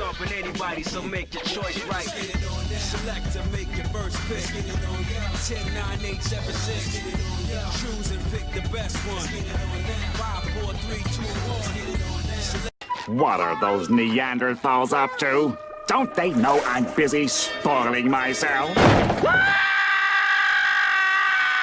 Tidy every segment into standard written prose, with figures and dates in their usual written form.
jumping anybody, so make your choice right. Select to make your first pick. 10, 9, 8, 7, 6. Choose and pick the best one. 5, 4, 3, 2, 1. What are those Neanderthals up to? Don't they know I'm busy spoiling myself?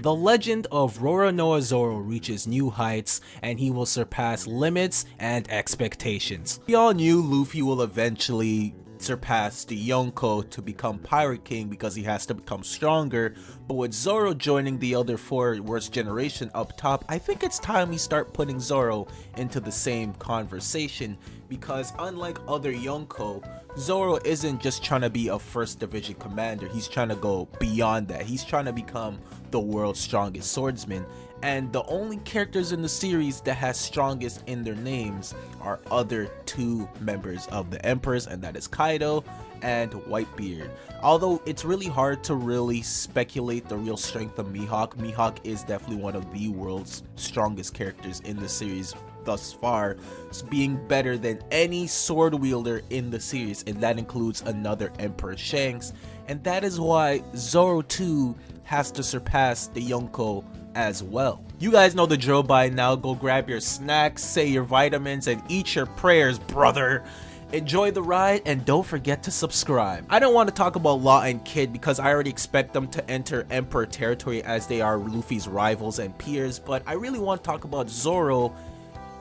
The legend of Roronoa Zoro reaches new heights, and he will surpass limits and expectations. We all knew Luffy will eventually surpass the Yonko to become Pirate King because he has to become stronger, but with Zoro joining the other 4 worst generation up top, I think it's time we start putting Zoro into the same conversation, because unlike other Yonko, Zoro isn't just trying to be a first division commander, he's trying to go beyond that. He's trying to become the world's strongest swordsman, and the only characters in the series that has strongest in their names are other 2 members of the Emperors, and that is Kaido and Whitebeard. Although it's really hard to really speculate the real strength of Mihawk. Mihawk is definitely one of the world's strongest characters in the series thus far, being better than any sword wielder in the series, and that includes another Emperor Shanks, and that is why Zoro too has to surpass the Yonko as well. You guys know the drill by now. Go grab your snacks, say your vitamins, and eat your prayers, brother. Enjoy the ride, and don't forget to subscribe. I don't want to talk about Law and Kid because I already expect them to enter Emperor territory as they are Luffy's rivals and peers, but I really want to talk about Zoro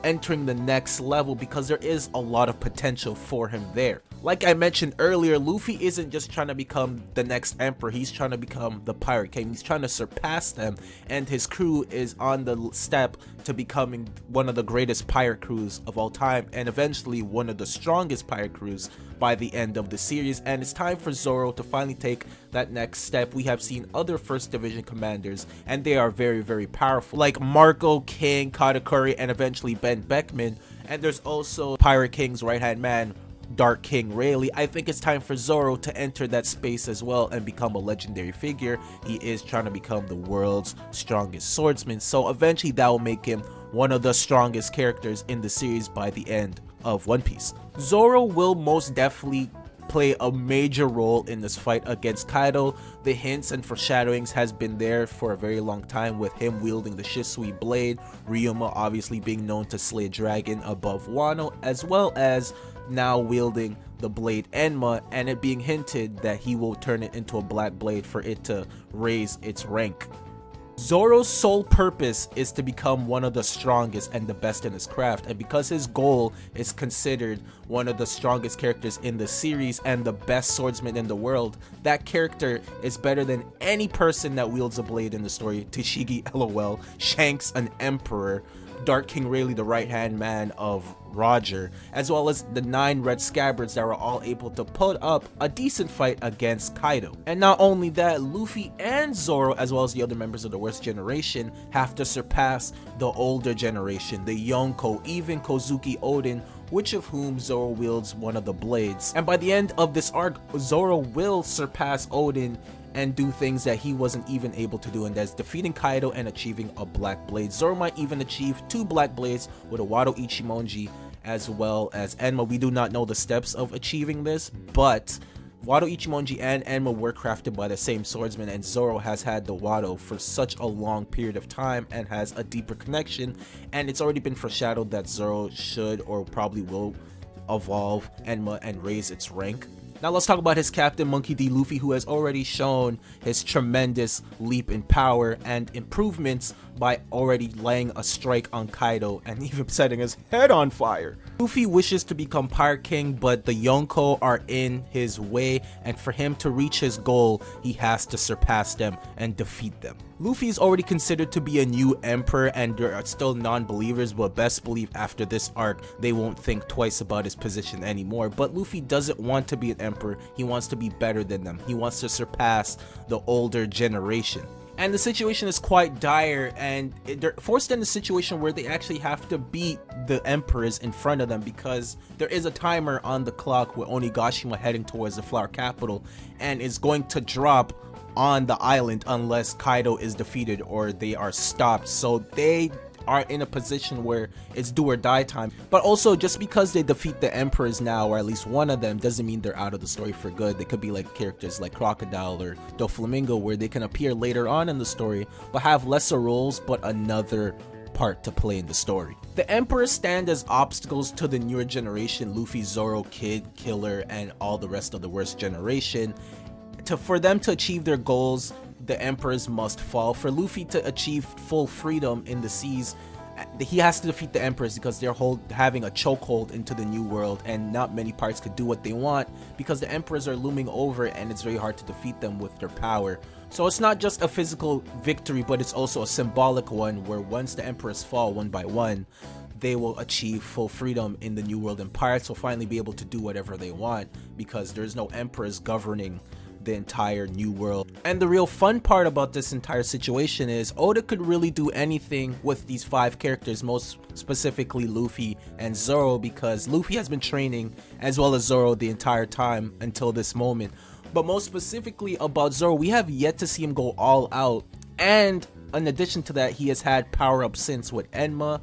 entering the next level because there is a lot of potential for him there. Like I mentioned earlier, Luffy isn't just trying to become the next emperor, he's trying to become the Pirate King. He's trying to surpass them, and his crew is on the step to becoming one of the greatest pirate crews of all time, and eventually one of the strongest pirate crews by the end of the series. And it's time for Zoro to finally take that next step. We have seen other first division commanders, and they are very, very powerful, like Marco, King, Katakuri, and eventually Ben Beckman. And there's also Pirate King's right hand man, Dark King Rayleigh. I think it's time for Zoro to enter that space as well and become a legendary figure. He is trying to become the world's strongest swordsman, so eventually that will make him one of the strongest characters in the series by the end of One Piece. Zoro will most definitely play a major role in this fight against Kaido. The hints and foreshadowings has been there for a very long time, with him wielding the Shisui blade, Ryuma obviously being known to slay a dragon above Wano, as well as now wielding the blade Enma, and it being hinted that he will turn it into a black blade for it to raise its rank. Zoro's sole purpose is to become one of the strongest and the best in his craft, and because his goal is considered one of the strongest characters in the series and the best swordsman in the world, that character is better than any person that wields a blade in the story. Tashigi LOL, Shanks an emperor, Dark King Rayleigh the right hand man of Roger, as well as the 9 red scabbards that were all able to put up a decent fight against Kaido. And not only that, Luffy and Zoro, as well as the other members of the worst generation, have to surpass the older generation, the Yonko, even Kozuki Oden, which of whom Zoro wields one of the blades. And by the end of this arc, Zoro will surpass Oden and do things that he wasn't even able to do, and that's defeating Kaido and achieving a black blade. Zoro might even achieve 2 black blades with a Wado Ichimonji as well as Enma. We do not know the steps of achieving this, but Wado Ichimonji and Enma were crafted by the same swordsman, and Zoro has had the Wado for such a long period of time and has a deeper connection, and it's already been foreshadowed that Zoro should or probably will evolve Enma and raise its rank. Now let's talk about his captain, Monkey D. Luffy, who has already shown his tremendous leap in power and improvements by already laying a strike on Kaido and even setting his head on fire. Luffy wishes to become Pirate King, but the Yonko are in his way, and for him to reach his goal, he has to surpass them and defeat them. Luffy is already considered to be a new emperor, and there are still non-believers, but best believe after this arc, they won't think twice about his position anymore. But Luffy doesn't want to be an emperor, he wants to be better than them. He wants to surpass the older generation. And the situation is quite dire, and they're forced in a situation where they actually have to beat the emperors in front of them, because there is a timer on the clock with Onigashima heading towards the Flower Capital, and is going to drop on the island unless Kaido is defeated or they are stopped. So they are in a position where it's do or die time. But also, just because they defeat the emperors now, or at least one of them, doesn't mean they're out of the story for good. They could be like characters like Crocodile or Doflamingo, where they can appear later on in the story but have lesser roles but another part to play in the story. The emperors stand as obstacles to the newer generation, Luffy, Zoro, Kid, Killer, and all the rest of the worst generation. For them to achieve their goals, the emperors must fall. For Luffy to achieve full freedom in the seas, he has to defeat the emperors because they're having a chokehold into the new world, and not many pirates could do what they want because the emperors are looming over and it's very hard to defeat them with their power. So it's not just a physical victory, but it's also a symbolic one where once the emperors fall one by one, they will achieve full freedom in the new world, and pirates will finally be able to do whatever they want because there's no emperors governing the entire new world. And the real fun part about this entire situation is Oda could really do anything with these 5 characters, most specifically Luffy and Zoro, because Luffy has been training as well as Zoro the entire time until this moment. But most specifically about Zoro, we have yet to see him go all out, and in addition to that, he has had power-ups since with Enma.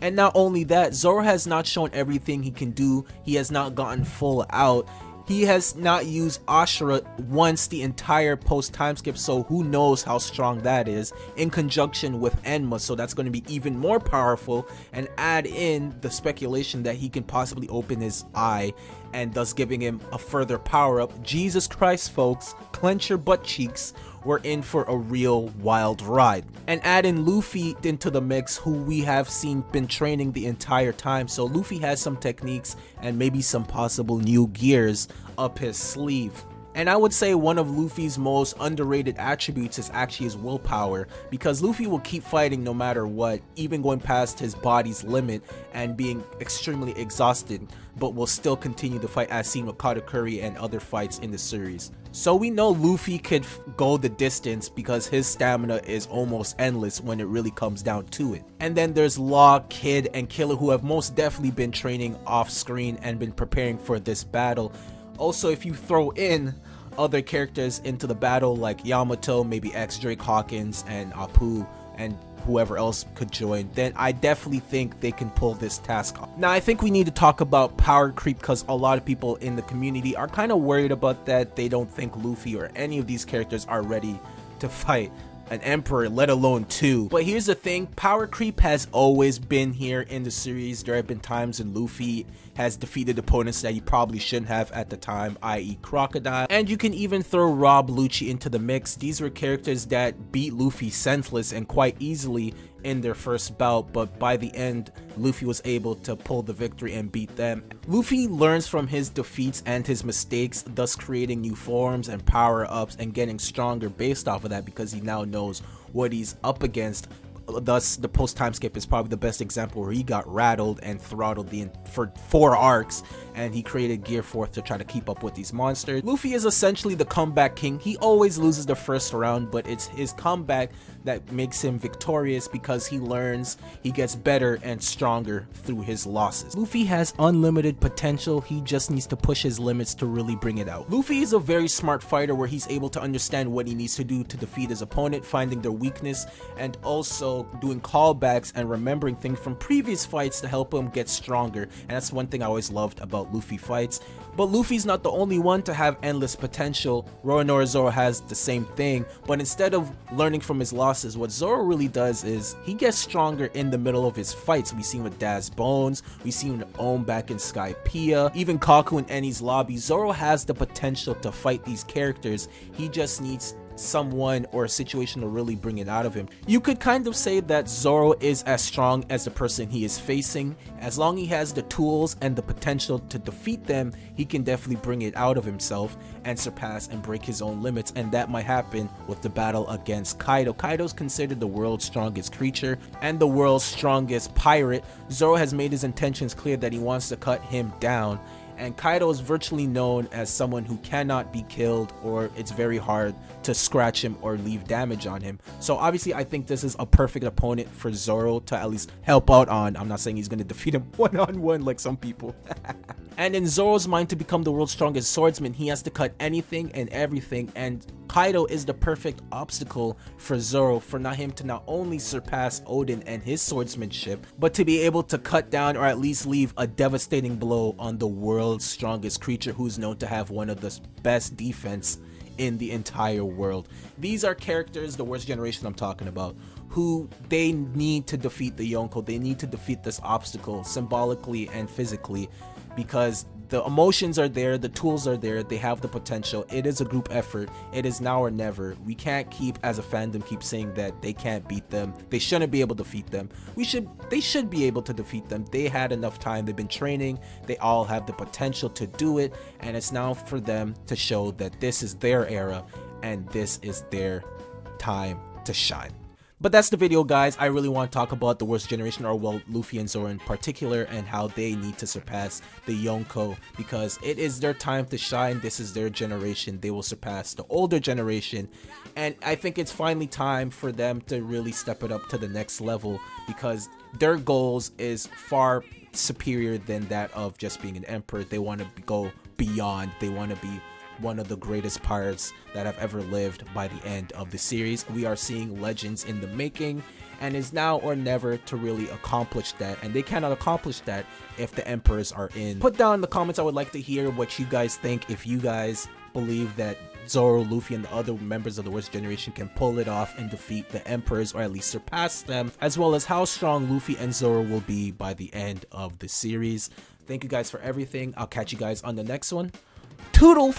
And not only that, Zoro has not shown everything he can do. He has not gotten full out. He has not used Asura once the entire post time skip, so who knows how strong that is, in conjunction with Enma, so that's going to be even more powerful, and add in the speculation that he can possibly open his eye, and thus giving him a further power up. Jesus Christ, folks, clench your butt cheeks, we're in for a real wild ride. And add in Luffy into the mix, who we have seen been training the entire time, so Luffy has some techniques and maybe some possible new gears up his sleeve. And I would say one of Luffy's most underrated attributes is actually his willpower, because Luffy will keep fighting no matter what, even going past his body's limit and being extremely exhausted, but will still continue to fight, as seen with Katakuri and other fights in the series. So we know Luffy could go the distance because his stamina is almost endless when it really comes down to it. And then there's Law, Kid, and Killer, who have most definitely been training off screen and been preparing for this battle. Also, if you throw in other characters into the battle like Yamato, maybe X Drake Hawkins, and Apu, and whoever else could join, then I definitely think they can pull this task off. Now, I think we need to talk about power creep, because a lot of people in the community are kind of worried about that. They don't think Luffy or any of these characters are ready to fight an emperor, let alone 2. But here's the thing, power creep has always been here in the series. There have been times when Luffy has defeated opponents that he probably shouldn't have at the time, i.e. Crocodile. And you can even throw Rob Lucci into the mix. These were characters that beat Luffy senseless and quite easily in their first bout, but by the end, Luffy was able to pull the victory and beat them. Luffy learns from his defeats and his mistakes, thus creating new forms and power-ups and getting stronger based off of that, because he now knows what he's up against. Thus, the post-time skip is probably the best example, where he got rattled and throttled for 4 arcs, and he created Gear 4 to try to keep up with these monsters. Luffy is essentially the comeback king. He always loses the first round, but it's his comeback that makes him victorious, because he learns, he gets better and stronger through his losses. Luffy has unlimited potential. He just needs to push his limits to really bring it out. Luffy is a very smart fighter, where he's able to understand what he needs to do to defeat his opponent, finding their weakness, and also doing callbacks and remembering things from previous fights to help him get stronger. And that's one thing I always loved about Luffy fights. But Luffy's not the only one to have endless potential. Roronoa Zoro has the same thing, but instead of learning from his losses, what Zoro really does is he gets stronger in the middle of his fights. We've seen with Daz Bones, we've seen with Ohm back in Skypiea, even Kaku in Eni's lobby. Zoro has the potential to fight these characters. He just needs someone or a situation to really bring it out of him. You could kind of say that Zoro is as strong as the person he is facing. As long as he has the tools and the potential to defeat them, he can definitely bring it out of himself and surpass and break his own limits, and that might happen with the battle against Kaido. Kaido's considered the world's strongest creature and the world's strongest pirate. Zoro has made his intentions clear that he wants to cut him down, and Kaido is virtually known as someone who cannot be killed, or it's very hard to scratch him or leave damage on him. So obviously I think this is a perfect opponent for Zoro to at least help out on. I'm not saying he's going to defeat him one-on-one like some people. And in Zoro's mind, to become the world's strongest swordsman, he has to cut anything and everything, and Kaido is the perfect obstacle for Zoro, for him to not only surpass Odin and his swordsmanship, but to be able to cut down or at least leave a devastating blow on the world's strongest creature, who's known to have one of the best defense in the entire world. These are characters, the worst generation I'm talking about, who they need to defeat the Yonko. They need to defeat this obstacle symbolically and physically, because the emotions are there, the tools are there, they have the potential. It is a group effort. It is now or never. We can't keep, as a fandom, keep saying that they can't beat them, they shouldn't be able to defeat them. They should be able to defeat them. They had enough time, they've been training, they all have the potential to do it, and it's now for them to show that this is their era and this is their time to shine. But that's the video, guys. I really want to talk about the worst generation, or well, Luffy and Zoro in particular, and how they need to surpass the Yonko, because it is their time to shine. This is their generation. They will surpass the older generation, and I think it's finally time for them to really step it up to the next level, because their goals is far superior than that of just being an emperor. They want to go beyond. They want to be one of the greatest pirates that have ever lived by the end of the series. We are seeing legends in the making, and it's now or never to really accomplish that, and they cannot accomplish that if the emperors are in. Put down in the comments, I would like to hear what you guys think, if you guys believe that Zoro, Luffy, and the other members of the worst generation can pull it off and defeat the emperors, or at least surpass them, as well as how strong Luffy and Zoro will be by the end of the series. Thank you guys for everything. I'll catch you guys on the next one. Toodle!